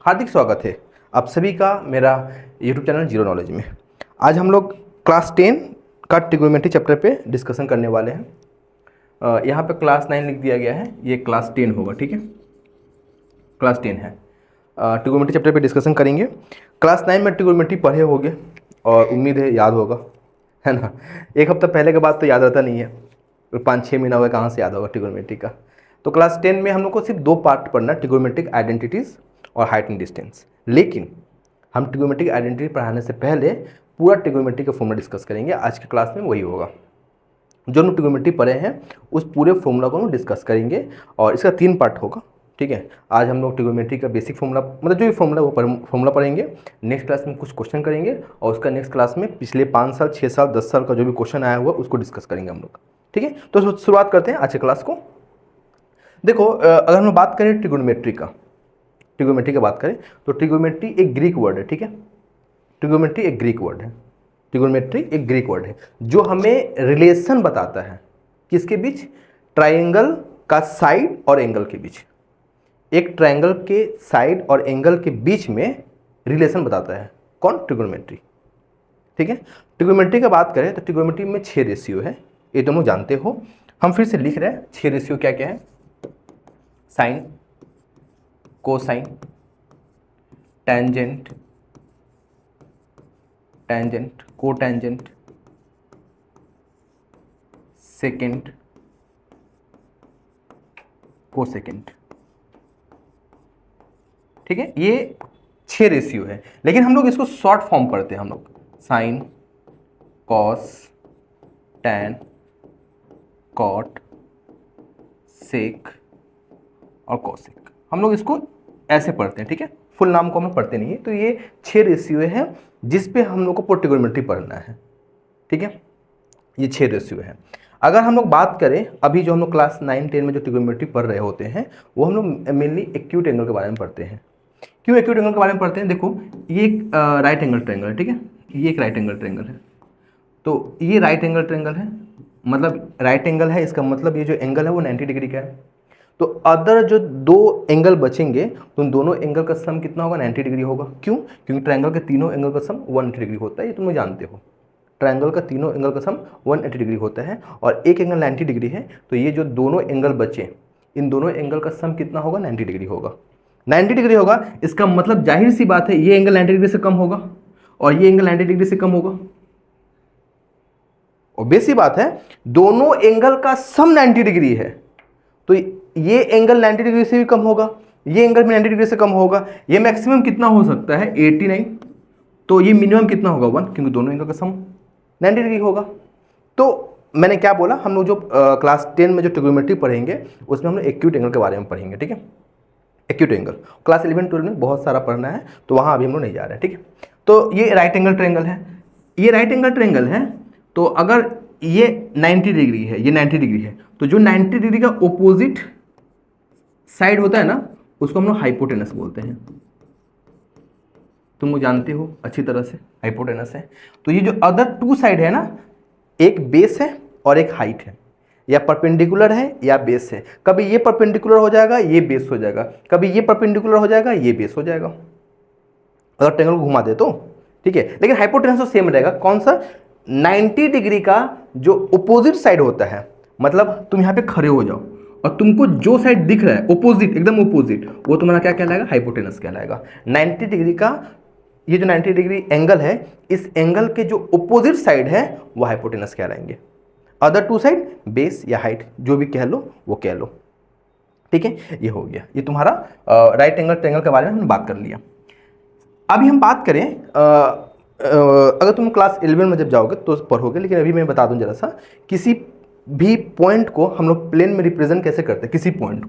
हार्दिक स्वागत है आप सभी का मेरा YouTube चैनल जीरो नॉलेज में। आज हम लोग क्लास 10 का ट्रिग्नोमेट्री चैप्टर पे डिस्कशन करने वाले हैं। यहाँ पे क्लास 9 लिख दिया गया है, ये क्लास 10 होगा, ठीक है। क्लास 10 है, ट्रिग्नोमेट्री चैप्टर पे डिस्कशन करेंगे। क्लास 9 में ट्रिग्नोमेट्री पढ़े होगे और उम्मीद है याद होगा, है ना। एक हफ्ता पहले के बाद तो याद रहता नहीं है, 5-6 महीना हुआ कहाँ से याद होगा ट्रिग्नोमेट्री का। तो क्लास 10 में हम लोग को सिर्फ 2 पार्ट पढ़ना, ट्रिग्नोमेट्रिक आइडेंटिटीज़ और हाइट एंड डिस्टेंस। लेकिन हम ट्रिग्नोमेट्रिक आइडेंटिटी पढ़ाने से पहले पूरा ट्रिग्नोमेट्री का फॉर्मूला डिस्कस करेंगे। आज की क्लास में वही होगा, जो हम ट्रिग्नोमेट्री पढ़े हैं उस पूरे फॉर्मूला को हम डिस्कस करेंगे और इसका 3 पार्ट होगा, ठीक है। आज हम लोग ट्रिग्नोमेट्री का बेसिक फॉर्मूला, मतलब जो भी फॉर्मूला वो फॉर्मूला पढ़ेंगे। नेक्स्ट क्लास में कुछ क्वेश्चन करेंगे और उसका नेक्स्ट क्लास में पिछले 5 साल, 6 साल, 10 साल का जो भी क्वेश्चन आया हुआ उसको डिस्कस करेंगे हम लोग, ठीक है। तो शुरुआत करते हैं आज की क्लास को। देखो, अगर हम बात करें ट्रिग्नोमेट्री की बात करें तो ट्रिग्नोमेट्री एक ग्रीक वर्ड है, ठीक है। ट्रिग्नोमेट्री एक ग्रीक वर्ड है, ट्रिग्नोमेट्री एक ग्रीक वर्ड है जो हमें रिलेशन बताता है किसके बीच, ट्रायंगल का साइड और एंगल के बीच। एक ट्रायंगल के साइड और एंगल के बीच में रिलेशन बताता है कौन, ट्रिग्नोमेट्री, ठीक है। ट्रिग्नोमेट्री की बात करें तो ट्रिग्नोमेट्री में 6 रेशियो है, ये तुम लोग जानते हो। हम फिर से लिख रहे हैं 6 रेशियो क्या क्या है। Sine, cosine, tangent, tangent, cotangent, second, cosecant, ठीक है। ये 6 रेशियो है, लेकिन हम लोग इसको शॉर्ट फॉर्म पढ़ते हैं। हम लोग साइन, कॉस, टैन, कॉट, सेक और कोसेक, हम लोग इसको ऐसे पढ़ते हैं, ठीक है। फुल नाम को हम पढ़ते नहीं है। तो ये 6 रेशियो है जिस पे हम लोग को ट्रिग्नोमेट्री पढ़ना है, ठीक है। ये 6 रेशियो है। अगर हम लोग बात करें अभी जो हम लोग क्लास 9-10 में जो ट्रिग्नोमेट्री पढ़ रहे होते हैं वो हम लोग मेनली एक्यूट एंगल के बारे में पढ़ते हैं। क्यों एक्यूट एंगल के बारे में पढ़ते हैं? देखो, ये एक राइट एंगल ट्रायंगल है, ठीक है। ये एक राइट एंगल ट्रायंगल है, तो ये राइट एंगल ट्रायंगल है, मतलब राइट एंगल है, इसका मतलब ये जो एंगल है वो 90 डिग्री का है। तो अदर जो 2 एंगल बचेंगे तो उन दोनों एंगल का सम कितना होगा, 90 डिग्री होगा। क्यों? क्योंकि ट्रायंगल के तीनों एंगल का सम 180 डिग्री होता है, ये तुम लोग जानते हो। ट्रायंगल का तीनों एंगल का सम 180 डिग्री होता है और एक एंगल 90 डिग्री है, तो ये जो दोनों एंगल बचे इन दोनों एंगल का सम कितना होगा, 90 डिग्री होगा। 90 डिग्री होगा, इसका मतलब जाहिर सी बात है ये एंगल 90 डिग्री से कम होगा और ये एंगल 90 डिग्री से कम होगा। ऑब्वियस सी बात है, दोनों एंगल का सम 90 डिग्री है तो ये एंगल 90 डिग्री से भी कम होगा, ये एंगल भी 90 डिग्री से कम होगा। ये मैक्सिमम कितना हो सकता है, 89। तो ये मिनिमम कितना होगा, 1, क्योंकि दोनों एंगल का सम 90 डिग्री होगा। तो मैंने क्या बोला, हम लोग जो क्लास 10 में जो ट्रिग्नोमेट्री पढ़ेंगे उसमें हम लोग एक्यूट एंगल के बारे में पढ़ेंगे, ठीक है। एक्यूट एंगल क्लास 11-12 में बहुत सारा पढ़ना है, तो वहाँ अभी हम लोग नहीं जा रहे हैं, ठीक है। तो ये राइट एंगल ट्रायंगल है, ये राइट एंगल ट्रायंगल है। तो अगर ये 90 डिग्री है, ये 90 डिग्री है, तो जो 90 डिग्री का ओपोजिट साइड होता है ना उसको हम लोग हाइपोटेनस बोलते हैं। तुम लोग जानते हो अच्छी तरह से, हाइपोटेनस है। तो ये जो अदर 2 साइड है ना, एक बेस है और एक हाइट है, या परपेंडिकुलर है या बेस है। कभी ये परपेंडिकुलर हो जाएगा, ये बेस हो जाएगा, कभी ये परपेंडिकुलर हो जाएगा, ये बेस हो जाएगा, अगर ट्रायंगल को घुमा दे तो, ठीक है। लेकिन हाइपोटेनस तो सेम रहेगा। कौन सा? 90 डिग्री का जो अपोजिट साइड होता है, मतलब तुम यहाँ पे खड़े हो जाओ और तुमको जो साइड दिख रहा है अपोजिट, एकदम अपोजिट, वो तुम्हारा क्या कहलाएगा, हाइपोटेनस कहलाएगा। 90 डिग्री का ये जो 90 डिग्री एंगल है, इस एंगल के जो अपोजिट साइड है वो हाइपोटेनस कहलाएंगे। अदर 2 साइड बेस या हाइट, जो भी कह लो वो कह लो, ठीक है। ये हो गया, ये तुम्हारा राइट एंगल ट्रायंगल के बारे में हमने बात कर लिया। अभी हम बात करें, अगर तुम क्लास 11 में जब जाओगे तो पढ़ोगे, लेकिन अभी मैं बता दूं जरा सा, किसी भी पॉइंट को हम लोग प्लेन में रिप्रेजेंट कैसे करते हैं। किसी पॉइंट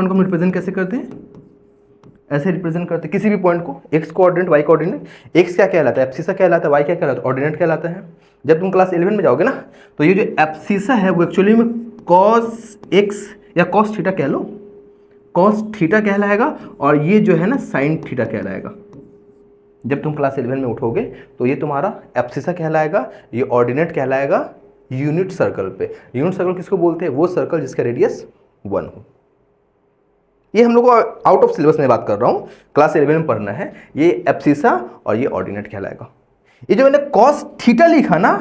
को हम रिप्रेजेंट कैसे करते हैं, ऐसे रिप्रेजेंट करते हैं किसी भी पॉइंट को। X coordinate, Y coordinate. X क्या कहलाता है, एब्सिसा कहलाता है, वाई क्या कहलाता है, ऑर्डिनेट कहलाता है। जब तुम क्लास 11 में जाओगे ना, तो ये जो एब्सिसा है वो एक्चुअली में कॉस एक्स या कॉस थीटा कह लो, कॉस थीटा कहलाएगा, और ये जो है ना साइन थीटा कहलाएगा। जब तुम क्लास 11 में उठोगे तो ये तुम्हारा एब्सिसा कहलाएगा, ये ऑर्डिनेट कहलाएगा यूनिट सर्कल पे। यूनिट सर्कल किसको बोलते हैं, वो सर्कल जिसका रेडियस 1 हो, ये हम लोग को आउट ऑफ सिलेबस में बात कर रहा हूँ, क्लास 11 में पढ़ना है। ये एब्सिसा और ये ऑर्डिनेट कहलाएगा। ये जो मैंने कॉस थीटा लिखा ना,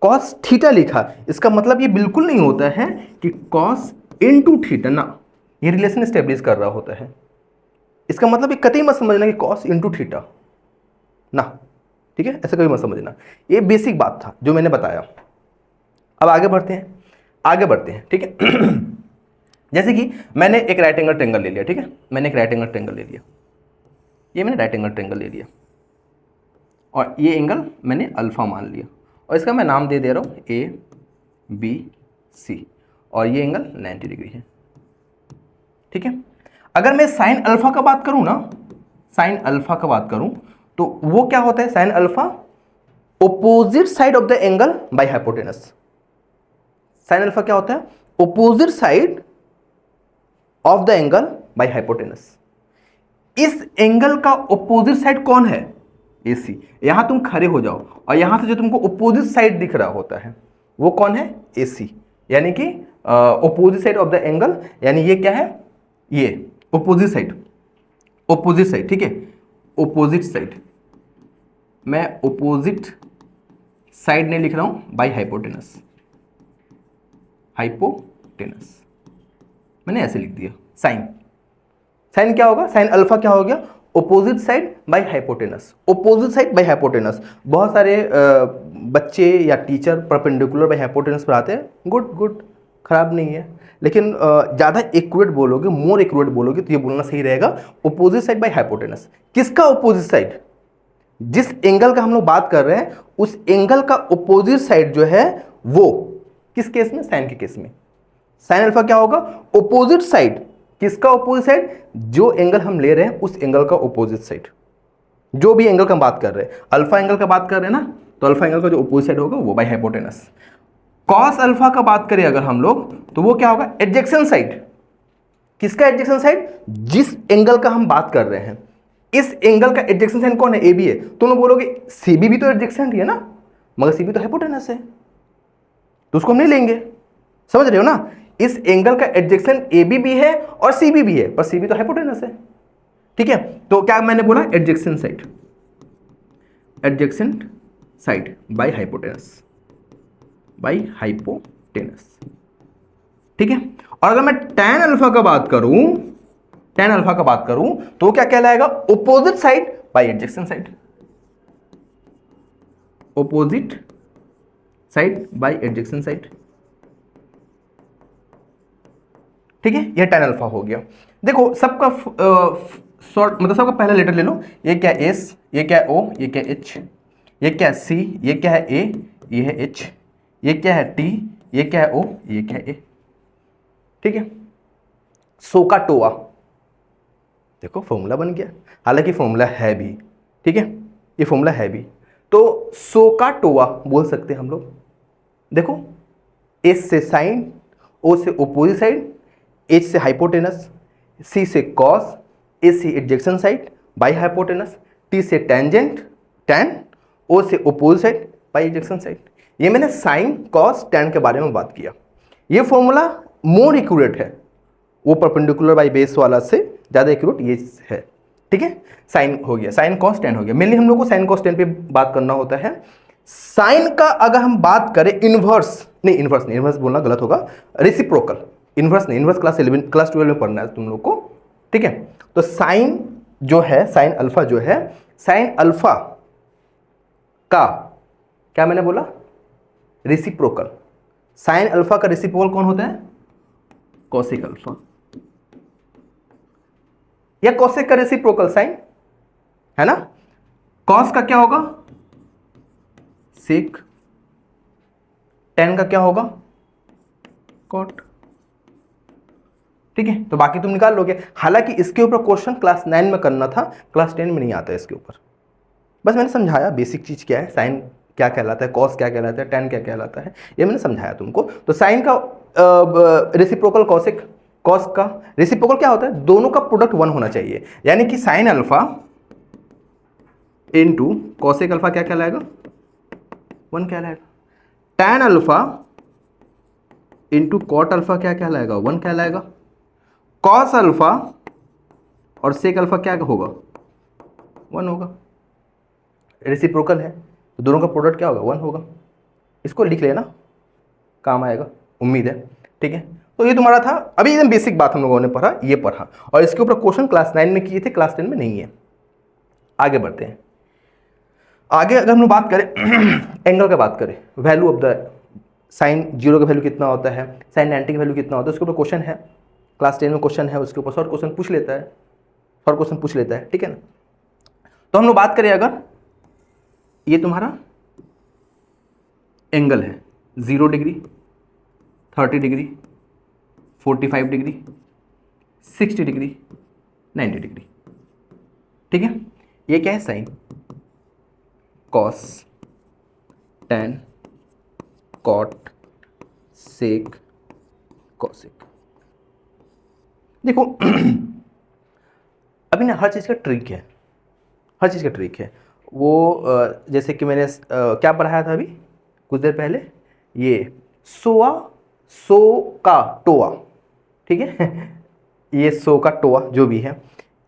कॉस थीटा लिखा, इसका मतलब ये बिल्कुल नहीं होता है कि कॉस इनटू थीटा ना, ये रिलेशन स्टेब्लिश कर रहा होता है। इसका मतलब ये कतई मत समझना कि कॉस इनटू थीटा ना, ठीक है, ऐसा कभी मत समझना। ये बेसिक बात था जो मैंने बताया। अब आगे बढ़ते हैं, आगे बढ़ते हैं, ठीक है। जैसे कि मैंने एक राइट एंगल ट्रायंगल ले लिया, ठीक है, मैंने एक राइट एंगल ट्रायंगल ले लिया, ये मैंने राइट एंगल ट्रायंगल ले लिया और ये एंगल मैंने अल्फा मान लिया और इसका मैं नाम दे रहा हूँ ABC और ये एंगल 90 डिग्री है, ठीक है। अगर मैं साइन अल्फा का बात करूँ ना, साइन अल्फा का बात करूँ तो वो क्या होता है, sine alpha opposite side of the angle by hypotenuse. Sine alpha क्या होता है, opposite side of the angle by hypotenuse. इस एंगल का ओपोजिट साइड कौन है, AC। यहां तुम खड़े हो जाओ और यहां से जो तुमको ओपोजिट साइड दिख रहा होता है वो कौन है, AC, यानी कि opposite side of the angle, यानी ये क्या है, ये ओपोजिट साइड, ओपोजिट साइड, ठीक है, ओपोजिट साइड। मैं ओपोजिट साइड नहीं लिख रहा हूं, बाय हाइपोटेनस, हाइपोटेनस मैंने ऐसे लिख दिया। साइन, साइन क्या होगा, साइन अल्फा क्या हो गया, opposite side by hypotenuse, opposite side by hypotenuse. बहुत सारे बच्चे या टीचर परपेंडिकुलर बाय हाइपोटेनस पढ़ाते हैं, गुड गुड, खराब नहीं है, लेकिन ज़्यादा एक्यूरेट बोलोगे, मोर एक्यूरेट बोलोगे तो ये बोलना सही रहेगा ओपोजिट साइड बाय हाइपोटेनस। किसका ओपोजिट साइड, जिस एंगल का हम लोग बात कर रहे हैं उस एंगल का ओपोजिट साइड जो है वो किस केस में, साइन के केस में। साइन अल्फा क्या होगा, ओपोजिट साइड, किसका ओपोजिट साइड, जो एंगल हम ले रहे हैं उस एंगल का ओपोजिट साइड। जो भी एंगल का हम बात कर रहे हैं, अल्फा एंगल का बात कर रहे हैं ना, तो अल्फा एंगल का जो ओपोजिट साइड होगा वो बाय हाइपोटेनस। कॉस अल्फा का बात करें अगर हम लोग तो वो क्या होगा, एडजेक्शन साइड। किसका एडजेक्शन साइड, जिस एंगल का हम बात कर रहे हैं इस एंगल का एडजेक्शन साइड कौन है, AB है। तुम लोग बोलोगे CB भी तो एडजेक्शन है ना, मगर CB तो हाइपोटेनस है तो उसको हम नहीं लेंगे, समझ रहे हो ना। इस एंगल का एडजेक्शन AB भी है और CB भी है, पर CB तो हाइपोटेनस है, ठीक है। तो क्या मैंने बोला, एडजेक्शन side, एडजेक्शन side by hypotenuse, by hypotenuse, ठीक है। और अगर मैं tan अल्फा का बात करूं, tan अल्फा का बात करूं तो क्या कहलाएगा, opposite side by एडजेक्शन side, opposite side by एडजेक्शन side, ठीक है। ये tan अल्फा हो गया। देखो सबका शॉर्ट मतलब सबका पहला लेटर ले लो, ये क्या है S, ये क्या है O, ये क्या है H, ये क्या है C, ये क्या है A, ये है H, ये क्या है T, ये क्या है O, ये क्या है A, ठीक है। सोकाटोआ, देखो फॉर्मूला बन गया, हालांकि फॉर्मूला है भी, ठीक है, ये फॉर्मूला है भी, तो सोकाटोआ बोल सकते हैं हम लोग। देखो S से साइन, O से ओपोजिट साइड, H से हाइपोटेनस, C से कॉस, A से एडजेक्शन साइड बाय हाइपोटेनस, T से टेंजेंट tan, O से ओपोजिट साइड बाय एडजेक्शन साइड। ये मैंने साइन कॉस tan के बारे में बात किया। ये फॉर्मूला मोर एक्यूरेट है, वो परपेंडिकुलर बाय बेस वाला से ज़्यादा एक्यूरेट ये है, ठीक है। साइन हो गया, साइन कॉस tan हो गया। मेनली हम लोग को साइन कॉस tan पे बात करना होता है। साइन का अगर हम बात करें इनवर्स नहीं, इनवर्स नहीं, इनवर्स बोलना गलत होगा, रेसिप्रोकल, इनवर्स नहीं, इनवर्स क्लास 12 में पढ़ना है तुम लोग को, ठीक है। तो साइन जो है, साइन अल्फा जो है, साइन अल्फा का क्या मैंने बोला, रेसिप्रोकल। साइन अल्फा का रेसिप्रोकल कौन होता है, कॉसेक अल्फा, या कॉसेक का रेसिप्रोकल साइन है ना। कॉस का क्या होगा, सेक, tan का क्या होगा, कॉट, ठीक है। तो बाकी तुम निकाल लोगे। हालांकि इसके ऊपर क्वेश्चन क्लास 9 में करना था, क्लास 10 में नहीं आता है इसके ऊपर। बस मैंने समझाया बेसिक चीज क्या है, साइन क्या कहलाता है, कॉस क्या कहलाता है, tan क्या कहलाता है, ये मैंने समझाया तुमको। तो साइन का रेसिप्रोकल कॉसेक, कॉस का रेसिप्रोकल क्या होता है, दोनों का प्रोडक्ट 1 होना चाहिए, यानी कि sine alpha into cosec alpha क्या कहलाएगा, 1 कहलाएगा। tan alpha into cot alpha क्या कहलाएगा, 1 कहलाएगा। कॉस अल्फा और सेक अल्फा क्या होगा, 1 होगा, रेसिप्रोकल है तो दोनों का प्रोडक्ट क्या होगा, 1 होगा। इसको लिख लेना, काम आएगा, उम्मीद है। ठीक है, तो ये तुम्हारा था, अभी एकदम बेसिक बात हम लोगों ने पढ़ा, ये पढ़ा, और इसके ऊपर क्वेश्चन क्लास 9 में किए थे, क्लास 10 में नहीं है। आगे बढ़ते हैं। आगे अगर हम लोग बात करें एंगल का बात करें, वैल्यू ऑफ द साइन 0 का वैल्यू कितना होता है, साइन 90 का वैल्यू कितना होता है, उसके ऊपर क्वेश्चन है, क्लास 10 में क्वेश्चन है, उसके ऊपर शॉर्ट क्वेश्चन पूछ लेता है, शॉर्ट क्वेश्चन पूछ लेता है। ठीक है ना, तो हम लोग बात करें, अगर ये तुम्हारा एंगल है 0 degree, 30 degree, 45 degree, 60 degree, 90 degree. ठीक है, ये क्या है, साइन, कॉस, टेन, कॉट, सेक, कॉसेक। देखो अभी ना हर चीज़ का ट्रिक है, हर चीज़ का ट्रिक है। वो जैसे कि मैंने क्या पढ़ाया था अभी कुछ देर पहले, ये सोआ, सो का टोआ, ठीक है ये सो का टोआ जो भी है,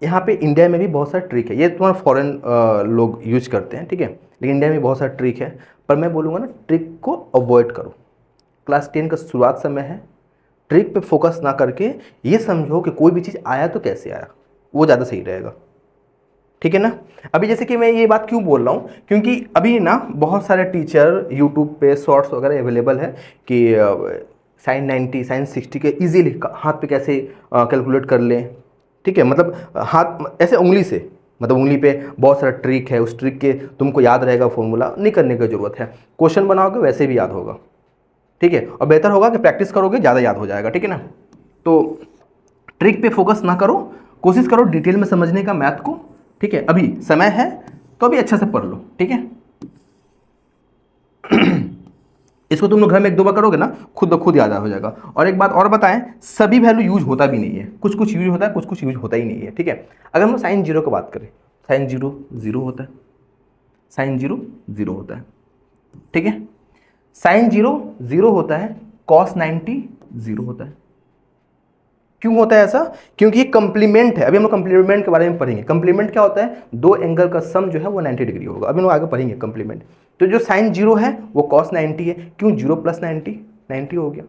यहाँ पे इंडिया में भी बहुत सारा ट्रिक है, ये तुम्हारा फॉरेन लोग यूज करते हैं। ठीक है, लेकिन इंडिया में बहुत सारा ट्रिक है, पर मैं बोलूँगा ना ट्रिक को अवॉइड करो। क्लास 10 का शुरुआत समय है, ट्रिक पे फोकस ना करके ये समझो कि कोई भी चीज़ आया तो कैसे आया, वो ज़्यादा सही रहेगा। ठीक है ना, अभी जैसे कि मैं ये बात क्यों बोल रहा हूँ, क्योंकि अभी ना बहुत सारे टीचर यूट्यूब पे शॉर्ट्स वगैरह अवेलेबल है कि साइन 90 साइन 60 के इजीली हाथ पे कैसे कैलकुलेट कर लें। ठीक है, मतलब हाथ ऐसे उंगली से, मतलब उंगली पे बहुत सारा ट्रिक है, उस ट्रिक के तुमको याद रहेगा फॉर्मूला, नहीं करने की ज़रूरत है, क्वेश्चन बनाओगे वैसे भी याद होगा। ठीक है, और बेहतर होगा कि प्रैक्टिस करोगे, ज़्यादा याद हो जाएगा। ठीक है ना, तो ट्रिक पे फोकस ना करो, कोशिश करो डिटेल में समझने का मैथ को। ठीक है, अभी समय है तो अभी अच्छा से पढ़ लो। ठीक है इसको तुम लोग घर में 1-2 बार करोगे ना, खुद ब खुद याद हो जाएगा। और एक बात और बताएं, सभी वैल्यू यूज होता भी नहीं है, कुछ कुछ यूज होता है, कुछ कुछ यूज होता ही नहीं है। ठीक है, अगर हम साइन 0 की बात करें, साइन 0 0 होता है, साइन 0 0 होता है। ठीक है, साइन 0 0 होता है, कॉस 90 0 होता है। क्यों होता है ऐसा, क्योंकि ये कंप्लीमेंट है। अभी हम लोग कंप्लीमेंट के बारे में पढ़ेंगे। कंप्लीमेंट क्या होता है, दो एंगल का सम जो है वो 90 डिग्री होगा, अभी हम लोग आगे पढ़ेंगे कंप्लीमेंट। तो जो साइन 0 है वो कॉस 90 है, क्यों 0 + 90 90 हो गया।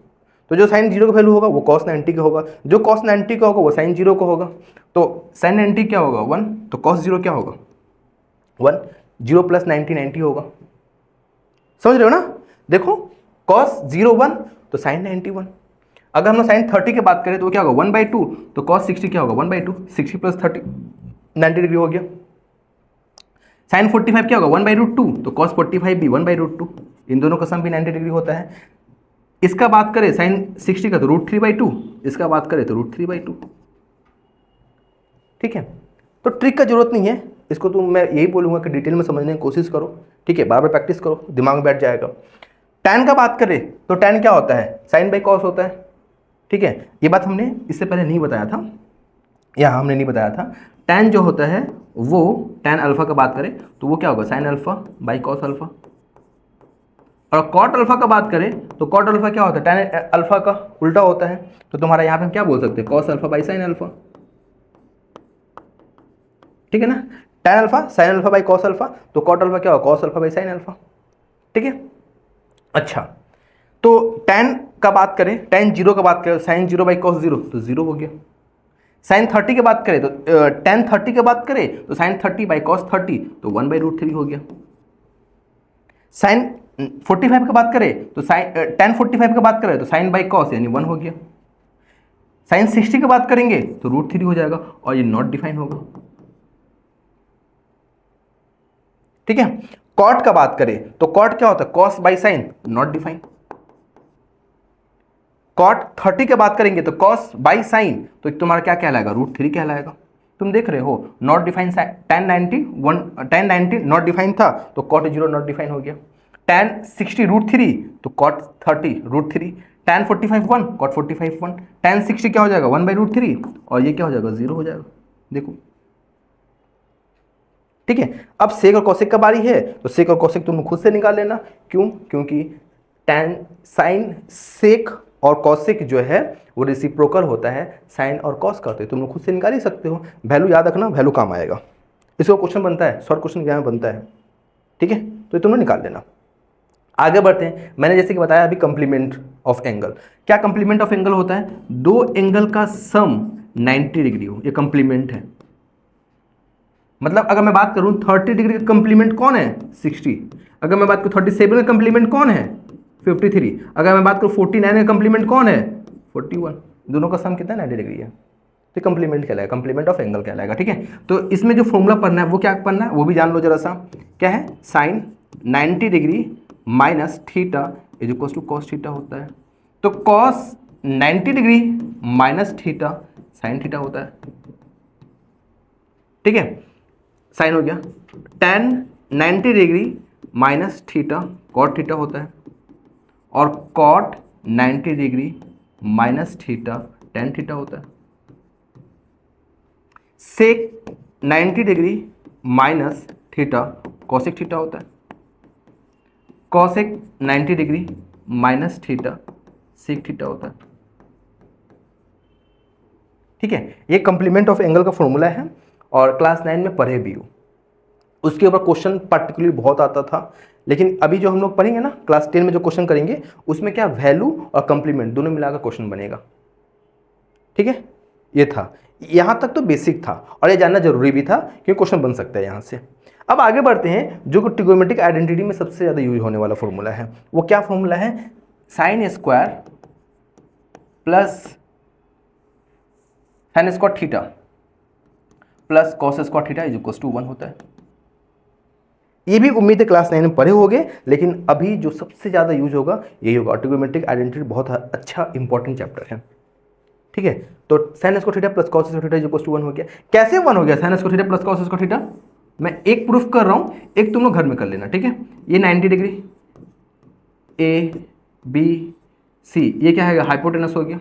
तो जो साइन 0 का वैल्यू होगा वो कॉस 90 का होगा, जो कॉस 90 का होगा वो साइन 0 का होगा। तो साइन 90 क्या होगा 1, तो कॉस 0 क्या होगा 1, 0 + 90 90 होगा। समझ रहे हो ना, देखो कॉस 0 1 तो साइन 90 1। अगर हम लोग साइन 30 की बात करें तो क्या होगा 1/2, तो कॉस 60 क्या होगा 1/2, 60 + 30 90 डिग्री हो गया। साइन 45 क्या होगा 1/√2, तो कॉस 45 भी 1/√2, इन दोनों का सम भी 90 डिग्री होता है। इसका बात करें साइन 60 का तो √3/2, इसका बात करें तो √3/2। ठीक है, तो ट्रिक का जरूरत नहीं है, इसको तो मैं यही बोलूंगा कि डिटेल में समझने की कोशिश करो। ठीक है, बार बार प्रैक्टिस करो, दिमाग में बैठ जाएगा। टैन का बात करें तो टैन क्या होता है, साइन बाई कॉस होता है। ठीक है, ये बात हमने इससे पहले नहीं बताया था, यहाँ हमने नहीं बताया था। टैन जो होता है वो टैन अल्फा का बात करें तो वो क्या होगा sine alpha by cos alpha. और कॉट अल्फा का बात करें तो कॉट अल्फा क्या होता है, टैन अल्फा का उल्टा होता है। तो तुम्हारा यहाँ पे हम क्या बोल सकते हैं, cos alpha by sine alpha. ठीक है ना, tan alpha sine alpha by cos alpha, तो कॉट अल्फा क्या होगा cos alpha by sine alpha. ठीक है, अच्छा, तो टैन का बात करें, टैन 0 का बात करें साइन 0 बाई कॉस 0 तो 0 हो गया। साइन 30 की बात करें तो टैन 30 की बात करें तो साइन 30 बाई कॉस 30 तो 1/√3 हो गया। साइन 45 की बात करें तो साइन टैन 45 की बात करें तो साइन बाई कॉस यानी 1 हो गया। साइन 60 की बात करेंगे तो √3 हो जाएगा और ये नॉट डिफाइन होगा। ठीक है, कॉट का बात करें तो कॉट क्या होता है cos by sine, not define. Cot 30 की बात करेंगे तो कॉस बाई साइन तो तुम्हारा क्या कहलाएगा √3 कहलाएगा। तुम देख रहे हो not define, tan 90 not define था तो कॉट 0 नॉट डिफाइन हो गया। tan 60 √3 तो कॉट 30 √3, tan 45 1 कॉट 45 1, tan 60 क्या हो जाएगा 1/√3 और ये क्या हो जाएगा 0 हो जाएगा। देखो ठीक है, अब सेक और कौशिक का बारी है, तो सेक और कौशिक तुम खुद से निकाल लेना। क्यों, क्योंकि टैन साइन सेक और कौशिक जो है वो रेसिप्रोकल होता है साइन और कॉस का। तो तुम लोग खुद से निकाल ही सकते हो, वैल्यू याद रखना, वैल्यू काम आएगा। इसका क्वेश्चन बनता है, शॉर्ट क्वेश्चन क्या में बनता है, ठीक है, तो तुम लोग निकाल लेना। आगे बढ़ते हैं। मैंने जैसे कि बताया अभी कंप्लीमेंट ऑफ एंगल। क्या कंप्लीमेंट ऑफ एंगल होता है? दो एंगल का सम 90 डिग्री हो, ये कंप्लीमेंट है। मतलब अगर मैं बात करूं 30 डिग्री का कंप्लीमेंट कौन है? 60। अगर मैं बात करूं 37 का कंप्लीमेंट कौन है? 53। अगर मैं बात करूं 49 का कंप्लीमेंट कौन है? 41। दोनों का सम कितना है? 90 डिग्री है। तो कंप्लीमेंट कहलाएगा, कंप्लीमेंट ऑफ एंगल कहलाएगा, ठीक है। तो इसमें जो फॉर्मूला पढ़ना है वो क्या पढ़ना है वो भी जान लो जरा सा। क्या है? Sine 90 degree minus theta is equal to cos theta होता है। तो cos 90 degree minus theta sine theta होता है, ठीक है। साइन हो गया। tan 90 degree minus theta cot theta होता है, और cot 90 degree minus theta tan theta होता है। Sec 90 degree minus theta cosec theta होता है। Cosec 90 degree minus theta sec theta होता है, ठीक है। ये कंप्लीमेंट ऑफ एंगल का फॉर्मूला है और क्लास 9 में पढ़े भी हो। उसके ऊपर क्वेश्चन पर्टिकुलरली बहुत आता था, लेकिन अभी जो हम लोग पढ़ेंगे ना क्लास 10 में जो क्वेश्चन करेंगे उसमें क्या वैल्यू और कंप्लीमेंट दोनों मिलाकर क्वेश्चन बनेगा, ठीक है। ये था, यहाँ तक तो बेसिक था और ये जानना जरूरी भी था क्योंकि क्वेश्चन बन सकता है यहाँ से। अब आगे बढ़ते हैं। जो ट्रिगोनोमेट्रिक आइडेंटिटी में सबसे ज़्यादा यूज होने वाला फॉर्मूला है वो क्या फॉर्मूला है? Sine square plus sine square theta plus cos square theta is equal to 1 होता है। ये भी उम्मीद है क्लास 9 में पढ़े होंगे, लेकिन अभी जो सबसे ज़्यादा यूज होगा यही होगा। ट्रिगोनोमेट्रिक आइडेंटिटी बहुत अच्छा इंपॉर्टेंट चैप्टर है, ठीक है। तो sine square theta plus cos square theta is equal to 1 हो गया। कैसे 1 हो गया? Sine square theta plus cos square theta मैं एक प्रूफ कर रहा हूँ, एक तुम लोग घर में कर लेना, ठीक है। ये 90 डिग्री ए बी सी, ये क्या है? हाइपोटेनस हो गया।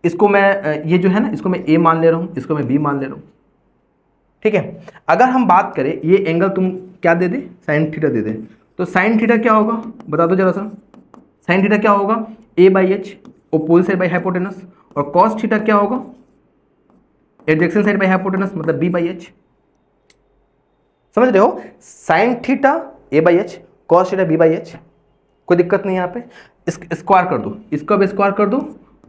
इसको मैं ये जो है ना इसको मैं ए मान ले रहा हूँ, इसको मैं बी मान ले रहा हूँ, ठीक है। अगर हम बात करें ये एंगल तुम क्या दे दे? साइन थीटा दे दे। तो साइन थीटा क्या होगा बता दो जरा सा। साइन थीटा क्या होगा? A by h opposite side by hypotenuse, और कॉस थीटा क्या होगा? एडजेक्शन साइड बाई हाइपोटेनस, मतलब बी बाई एच। समझ रहे हो? Sine theta a by h, cos theta b by h. कोई दिक्कत नहीं यहाँ पे। स्क्वायर कर दो, इसका भी स्क्वायर कर दो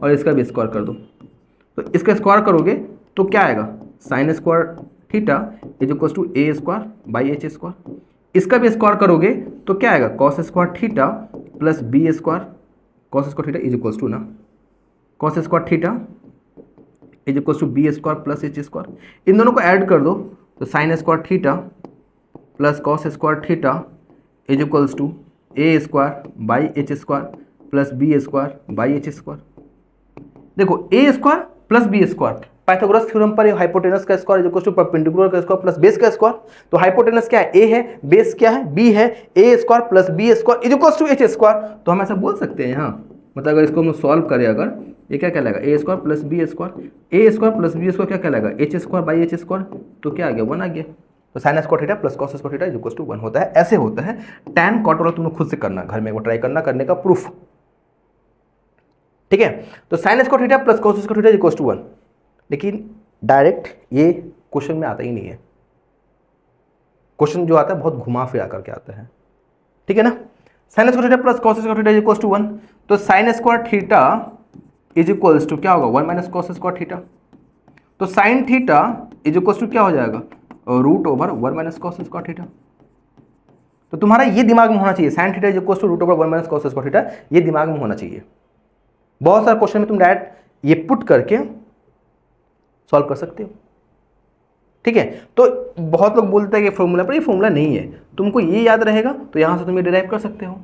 और इसका भी स्क्वायर कर दो। तो इसका स्क्वायर करोगे तो क्या आएगा? Sine square theta is equal to a square by H square. इसका भी स्क्वायर करोगे तो क्या आएगा? Cos square theta plus B square, cos square theta is equal to ना cos square theta is equal to b square plus h square. इन दोनों को ऐड कर दो तो sine square theta plus cos square theta is equals to a square by H square plus B square by H square. देखो a square plus B square, Pythagoras theorem पर hypotenuse का square is equal to perpendicular का square plus base का square. तो hypotenuse क्या है? A है, base क्या है? बी है। A square plus B square is equal to h square. तो हम ऐसा बोल सकते हैं यहाँ, मतलब अगर इसको हम सॉल्व करें, अगर ये क्या कहलाएगा? A square plus B square, A square plus B square क्या कहलाएगा? H square by H square. तो क्या आ गया? 1 आ गया। तो sine square theta plus cos square theta is equal to 1 होता है। ऐसे होता है। टैन कॉट वाला तुम खुद से करना, घर में एक बार ट्राई करना, करने का प्रूफ, ठीक है। तो sine square theta plus cos square theta is equal to 1, लेकिन डायरेक्ट ये क्वेश्चन में आता ही नहीं है। क्वेश्चन जो आता है बहुत घुमा फिरा करके आता है, ठीक है ना। Sine square theta plus cos square theta is equal to 1। तो sine square theta is equals to क्या होगा? 1 माइनस कॉस स्क्वायर थीटा। तो sine theta is equals to क्या हो जाएगा? Root over 1 minus cos square theta. तो तुम्हारा ये दिमाग में होना चाहिए, sine theta is equals to root over 1 minus cos square theta, ये दिमाग में होना चाहिए। बहुत सारे क्वेश्चन में तुम डायरेक्ट ये पुट करके सॉल्व कर सकते हो, ठीक है। तो बहुत लोग बोलते हैं कि फॉर्मूला, पर ये फॉर्मूला नहीं है। तुमको ये याद रहेगा तो यहां से तुम ये डिराइव कर सकते हो।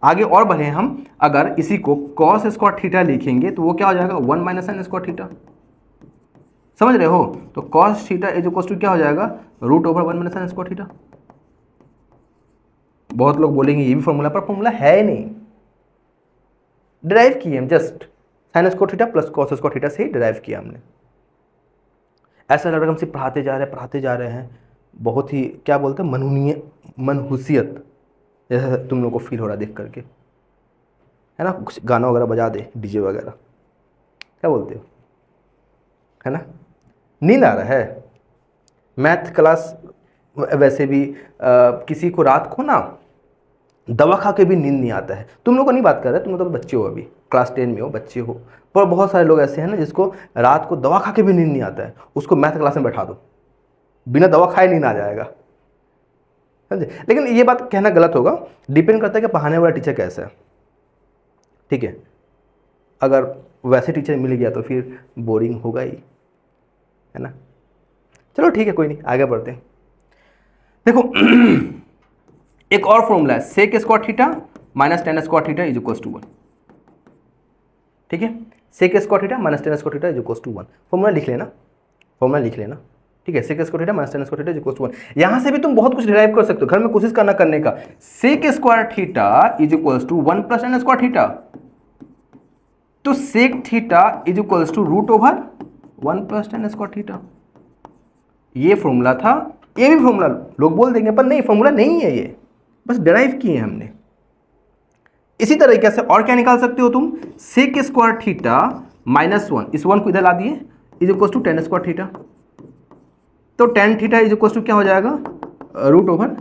आगे और बढ़े हम, अगर इसी को कॉस स्क्वायर थीटा लिखेंगे तो वो क्या हो जाएगा? 1 माइनस साइन स्क्वायर थीटा। समझ रहे हो? तो cos theta is equal to क्या हो जाएगा? Root over 1 minus sine square theta. बहुत लोग बोलेंगे ये भी फॉर्मूला, पर फॉर्मूला है नहीं, डिराइव किए हम, just sign square theta plus cos square theta से ही डिराइव किया हमने। ऐसा लग रहा है हम सिर्फ पढ़ाते जा रहे हैं, बहुत ही क्या बोलते हैं मनहूसियत जैसा तुम लोग को फील हो रहा है देख करके, है ना। कुछ गाना वगैरह बजा दे, डीजे वगैरह, क्या बोलते हो, है ना? नींद आ रहा है? मैथ क्लास वैसे भी किसी को रात को ना दवा खा के भी नींद नहीं आता है। तुम लोग को नहीं बात कर रहे, तुम लोग तो बच्चे हो, अभी क्लास 10 में हो, बच्चे हो, पर बहुत सारे लोग ऐसे हैं ना जिसको रात को दवा खा के भी नींद नहीं आता है, उसको मैथ क्लास में बैठा दो, बिना दवा खाए नींद आ जाएगा, समझे? लेकिन ये बात कहना गलत होगा, डिपेंड करता है कि पढ़ाने वाला टीचर कैसा है, ठीक है? अगर वैसे टीचर मिल गया तो फिर बोरिंग होगा ही, है ना? चलो ठीक है, कोई नहीं, आगे बढ़ते हैं। देखो एक और फॉर्मूला है, sec square theta minus tan square theta is equals to 1, ठीक है? Sec square theta minus tan square theta is equals to 1, formula लिख लेना, फॉर्मूला लिख लेना, ठीक है? Sec square theta minus tan square theta is equals to 1। यहां से भी तुम बहुत कुछ डिराइव कर सकते हो, घर में कोशिश करने का। Sec square theta is equals to 1 plus tan square theta, तो sec theta is equals to root over 1 plus tan square theta, ये फॉर्मूला था। ये भी फॉर्मूला लोग बोल देंगे, पर नहीं, फॉर्मूला नहीं है ये, बस डिराइव किए हमने। इसी तरीके से और क्या निकाल सकते हो तुम, सेक स्क्वायर थीटा माइनस 1, इस 1 को इधर ला दिए, is equal to tan square theta, तो tan theta is equal to क्या हो जाएगा, root over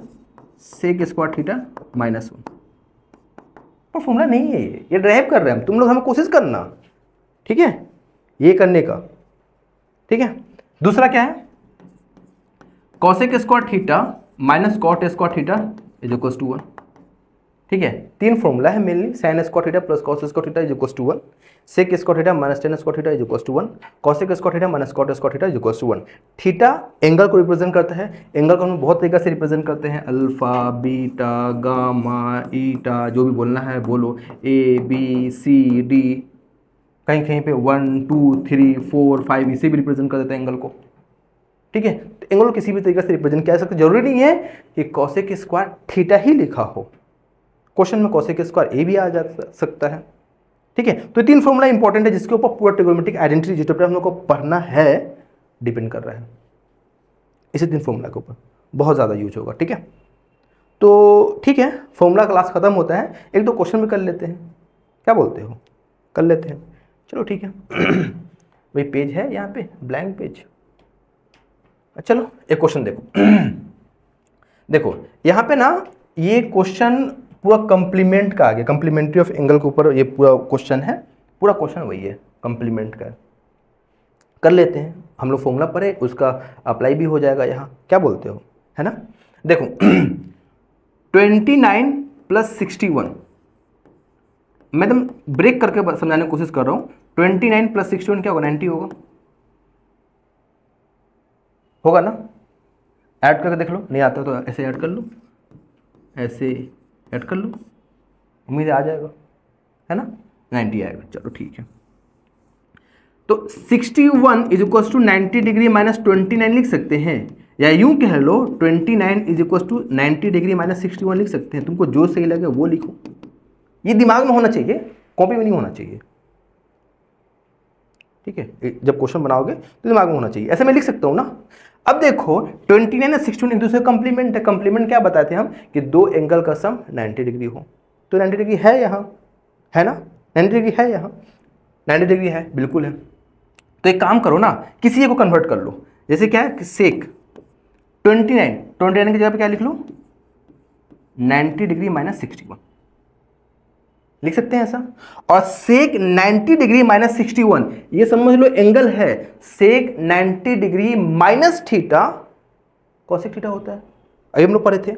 sec square theta minus 1। पर फॉर्मूला नहीं है ये डिराइव कर रहे हैं हम, तुम लोग हमें कोशिश करना, ठीक है, ये करने का, ठीक है? दूसरा क्या है, cosec square theta minus cot square theta is equal to 1, ठीक है? तीन फॉर्मूला है mainly, sine square theta plus cos square theta is equal to 1, sec square theta minus tan square theta is equal to 1, cosec square theta minus cot square theta is equal to 1। Theta angle को represent करता है, angle को हम बहुत तरीके से represent करते हैं, अल्फा, बीटा, गामा, ईटा, जो भी बोलना है बोलो, ए बी सी डी, कहीं कहीं पे 1 2 3 4 5 इसे भी रिप्रेजेंट कर देते हैं एंगल को, ठीक है? तो एंगल को किसी भी तरीके से रिप्रेजेंट किया जा सकता है, जरूरी नहीं है कि कॉसेक स्क्वायर थीटा ही लिखा हो, क्वेश्चन में कॉसेक स्क्वायर ए भी आ जा सकता है, ठीक है? तो ये तीन फॉर्मूला इंपॉर्टेंट है जिसके ऊपर पूरा ट्रिग्नोमेट्रिक आइडेंटिटी जिस पर हम लोग को पढ़ना है डिपेंड कर रहा है, इसी तीन फॉर्मूला के ऊपर बहुत ज़्यादा यूज होगा, ठीक है? तो ठीक है, फॉर्मूला क्लास खत्म होता है, एक दो क्वेश्चन भी कर लेते हैं, क्या बोलते हो, कर लेते हैं? चलो ठीक है भाई, पेज है यहाँ पे ब्लैंक पेज, चलो एक क्वेश्चन देखो देखो यहाँ पे ना ये क्वेश्चन पूरा कंप्लीमेंट का आ गया, कंप्लीमेंट्री ऑफ एंगल के ऊपर ये पूरा क्वेश्चन है, पूरा क्वेश्चन वही है कंप्लीमेंट का, कर लेते हैं। हम लोग फॉर्मूला पढ़े, उसका अप्लाई भी हो जाएगा यहाँ, क्या बोलते हो, है ना? देखो 29 प्लस 61, मैं एकदम ब्रेक करके समझाने की कोशिश कर रहा हूँ। 29 प्लस 61 क्या होगा, 90 होगा, होगा ना? ऐड करके देख लो, नहीं आता तो ऐसे ऐड कर लो, ऐसे ऐड कर लो, उम्मीद आ जाएगा, है ना? 90 आएगा, चलो ठीक है। तो 61 is equal to 90 degree minus 29 लिख सकते हैं, या यूं कह लो 29 is equal to 90 degree minus 61 लिख सकते हैं, तुमको जो सही लगे वो लिखो, ये दिमाग में होना चाहिए, कॉपी में नहीं होना चाहिए, ठीक है? जब क्वेश्चन बनाओगे तो दिमाग में होना चाहिए, ऐसे मैं लिख सकता हूं ना। अब देखो 29 और 61 एक दूसरे कंप्लीमेंट है, कंप्लीमेंट क्या बताते हैं हम, कि दो एंगल का सम 90 डिग्री हो, तो 90 डिग्री है यहाँ, है ना? 90 डिग्री है यहाँ, 90 डिग्री है, बिल्कुल है। तो एक काम करो ना, किसी एक को कन्वर्ट कर लो, जैसे क्या है, सेक 29 की जगह पे क्या लिख लो, 90 डिग्री माइनस 61 लिख सकते हैं ऐसा। और सेक 90 डिग्री माइनस 61, ये समझ लो एंगल है, sec 90 degree minus theta cosec theta होता है, अभी हम लोग पढ़े थे,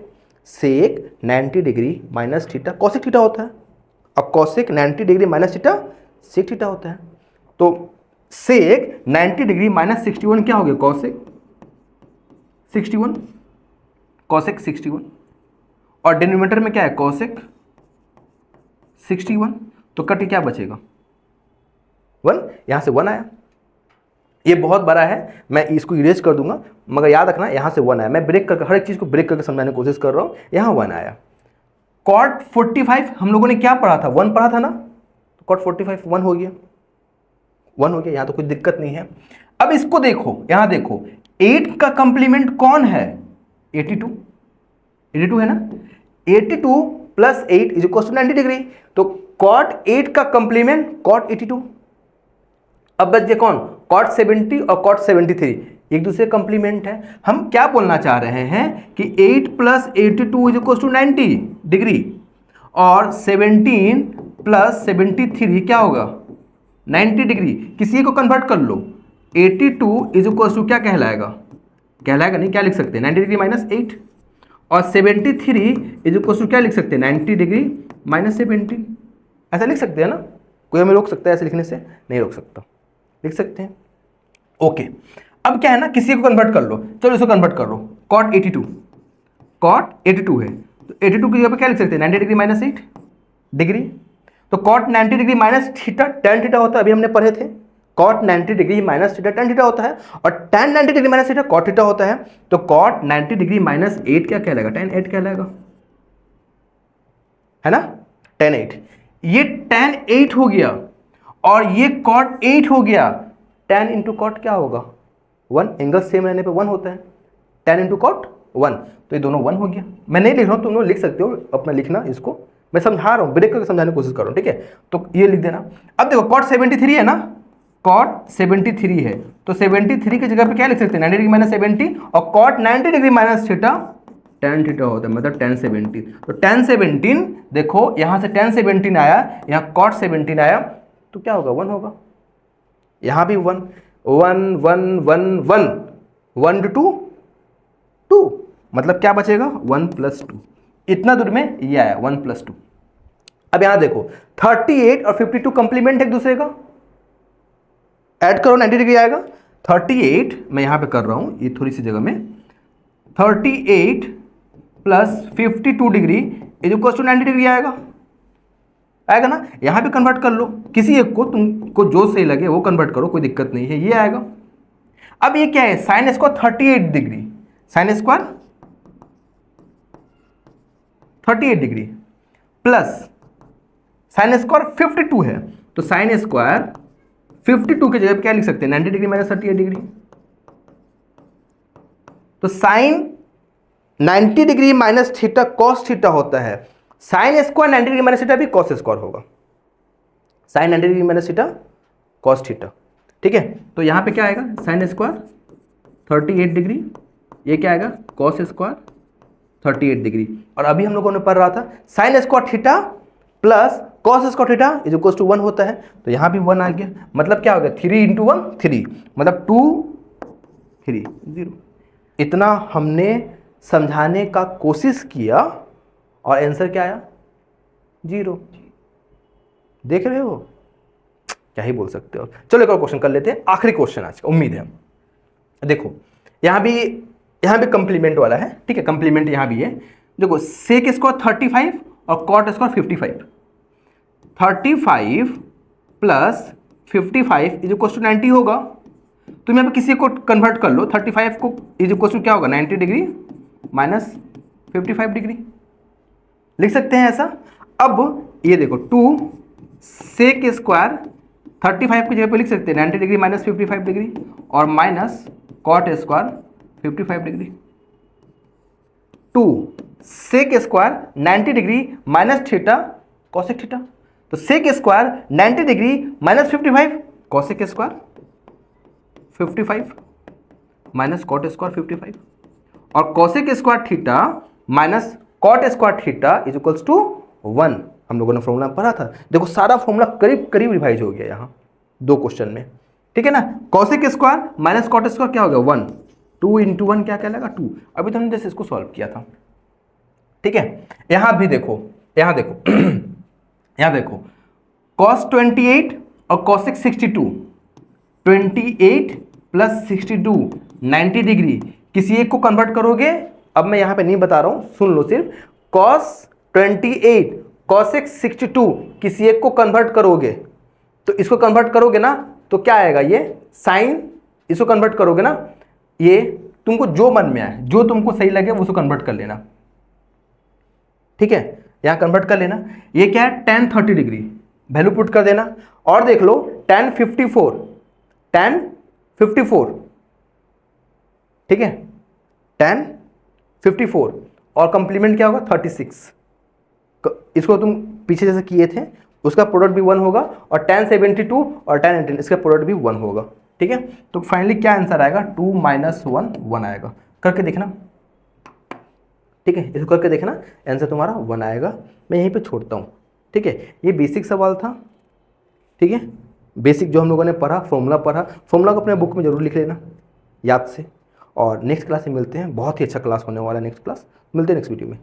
sec 90 degree minus theta cosec theta होता है, अब cosec 90 degree minus theta sec theta होता है। तो सेक 90 डिग्री माइनस 61 क्या हो गया, कॉसेक 61, कॉसेक 61, और डिनोमिनेटर में क्या है, कॉसेक 61, तो कट क्या बचेगा, 1, यहां से 1 आया, ये बहुत बड़ा है, मैं इसको इरेज कर दूंगा, मगर याद रखना यहां से 1 आया, मैं ब्रेक करके हर एक चीज को ब्रेक करके समझाने की कोशिश कर रहा हूं, यहां 1 आया। कॉट 45 हम लोगों ने क्या पढ़ा था, 1 पढ़ा था ना, तो कॉट 45 1 हो गया, 1 हो गया, यहां तो कोई दिक्कत नहीं है। अब इसको देखो, यहां देखो 8 का कंप्लीमेंट कौन है, 82, 82 है ना, 82 plus 8 is equal to 90 degree, तो कॉट 8 का कंप्लीमेंट कॉट 82, अब बच गए कौन, cot 70 और cot 73, एक दूसरे कम्प्लीमेंट है। हम क्या बोलना चाह रहे हैं कि 8 + 82 = 90 डिग्री और 17 + 73 क्या होगा 90 डिग्री। किसी को कन्वर्ट कर लो, 82 = क्या कहलाएगा, नहीं, क्या लिख सकते हैं 90 डिग्री -8, और 73 क्या लिख सकते हैं 90 डिग्री -17, ऐसा लिख सकते हैं ना। कोई हमें रोक सकता है ऐसे लिखने से, नहीं रोक सकता, लिख सकते हैं। ओके, अब क्या है ना, किसी को कन्वर्ट कर लो, चलो इसको कन्वर्ट कर लो, cot 82 है, तो 82 की जगह पे क्या लिख सकते हैं 90 डिग्री -8 डिग्री। तो cot 90 degree minus theta tan theta होता है, अभी हमने पढ़े थे, cot 90 degree minus theta tan theta होता है, और tan 90 degree minus theta cot theta होता है। तो cot 90 डिग्री -8 क्या कहलाएगा, tan 8 कहलाएगा, है ना, tan 8। ये tan 8 हो गया और ये cot 8 हो गया, tan इंटू cot क्या होगा 1, एंगल सेम रहने पे 1 होता है, tan इंटू cot 1, तो ये दोनों 1 हो गया। मैं नहीं लिख रहा हूँ, तुम लोग लिख सकते हो अपना लिखना, इसको मैं समझा रहा हूँ, ब्रेक करके समझाने की कोशिश कर रहा हूँ, ठीक है। तो ये लिख देना। अब देखो cot 73 है ना, cot 73 है, तो 73 की जगह पे क्या लिख सकते हैं 90 डिग्री -70, और cot 90 degree minus theta tan theta होता है, मतलब tan 17। तो tan 17 देखो, यहां से tan 17 आया, यहाँ cot 17 आया, तो क्या होगा 1 होगा, यहां भी 1 1 1 1 1 1 2 2, मतलब क्या बचेगा 1 + 2, इतना दूर में ये आया 1 + 2। अब यहां देखो 38 और 52 कंप्लीमेंट है एक दूसरे का, ऐड करो 90 डिग्री आएगा। 38 मैं यहां पे कर रहा हूं, ये थोड़ी सी जगह में, 38 + 52 डिग्री = 90 डिग्री आएगा ना। यहां पे कन्वर्ट कर लो, किसी एक को तुमको जो सही लगे वो कन्वर्ट करो, कोई दिक्कत नहीं है, ये आएगा। अब ये क्या है, sine square 38 degree, sine square 38 degree plus sine square 52 है, तो साइन स्क्वायर 52 की जगह पे क्या लिख सकते हैं 90 डिग्री -38 डिग्री। तो sine 90 degree minus theta cos theta होता है, sine square 90 degree minus theta भी कॉस स्क्वायर होगा, sine 90 degree minus theta cos theta, ठीक है। तो यहां पे क्या आएगा साइन स्क्वायर 38 डिग्री, ये क्या आएगा कॉस स्क्वायर 38 डिग्री। और अभी हम लोगों ने पढ़ रहा था sign square theta plus cos square theta = 1 होता है, तो यहां भी 1 आ गया, मतलब क्या हो गया 3 × 1 3, मतलब 2 3 0। इतना हमने समझाने का कोशिश किया और आंसर क्या आया 0। देख रहे हो, क्या ही बोल सकते हो। चलो एक और क्वेश्चन कर लेते हैं, आखिरी क्वेश्चन आज का, उम्मीद है। देखो यहां भी कंप्लीमेंट वाला है, ठीक है, कंप्लीमेंट यहां भी है। देखो सेक स्क्वायर 35 और कॉट स्क्वायर 55, 35 + 55 = 90 होगा। तुम यहाँ पे किसी को कन्वर्ट कर लो, 35 को = क्या होगा 90 डिग्री -55 डिग्री, लिख सकते हैं ऐसा। अब ये देखो 2 सेक स्क्वायर 35 की जगह पे लिख सकते हैं 90 डिग्री -55 डिग्री और minus cot square 55 degree. 2 sec square 90 degree minus theta cosec theta, तो sec square 90 degree -55 cosec square 55 minus cot square 55, और cosec square theta minus cot square theta = 1। हम लोगों ने फॉर्मूला पढ़ा था, देखो सारा फॉर्मूला करीब करीब रिवाइज हो गया यहाँ 2 क्वेश्चन में, ठीक है ना। Cosec square minus cot square क्या हो गया 1, 2 × 1 क्या कहलाएगा 2। अभी तो हमने जैसे इसको सॉल्व किया था, ठीक है। यहां भी देखो, यहाँ देखो cos 28 और cosec 62, 28 + 62 90 डिग्री, किसी एक को कन्वर्ट करोगे, अब मैं यहां पे नहीं बता रहा हूं, सुन लो सिर्फ, cos 28 cosec 62 किसी एक को कन्वर्ट करोगे, तो इसको कन्वर्ट करोगे ना तो क्या आएगा ये साइन, इसको कन्वर्ट करोगे ना, ये तुमको जो मन में आए, जो तुमको सही लगे वो उसको कन्वर्ट कर लेना, ठीक है। यहां कन्वर्ट कर लेना, ये क्या है tan 30 डिग्री, वैल्यू पुट कर देना, और देख लो tan 54, ठीक है, tan 54 और कंप्लीमेंट क्या होगा 36, इसको तुम पीछे जैसे किए थे उसका प्रोडक्ट भी 1 होगा, और tan 72 और tan 18 इसका प्रोडक्ट भी 1 होगा। ठीक है, तो फाइनली क्या आंसर आएगा, 2 - 1 1 आएगा। करके देखना, ठीक है, इसको करके देखना, आंसर तुम्हारा 1 आएगा। मैं यहीं पे छोड़ता हूँ। ठीक है, ये बेसिक सवाल था। ठीक है, बेसिक जो हम लोगों ने पढ़ा, फॉर्मूला पढ़ा, फॉर्मूला को अपने बुक में जरूर लिख लेना याद से। और नेक्स्ट क्लास में मिलते हैं, बहुत ही अच्छा क्लास होने वाला है नेक्स्ट क्लास, मिलते हैं नेक्स्ट वीडियो में।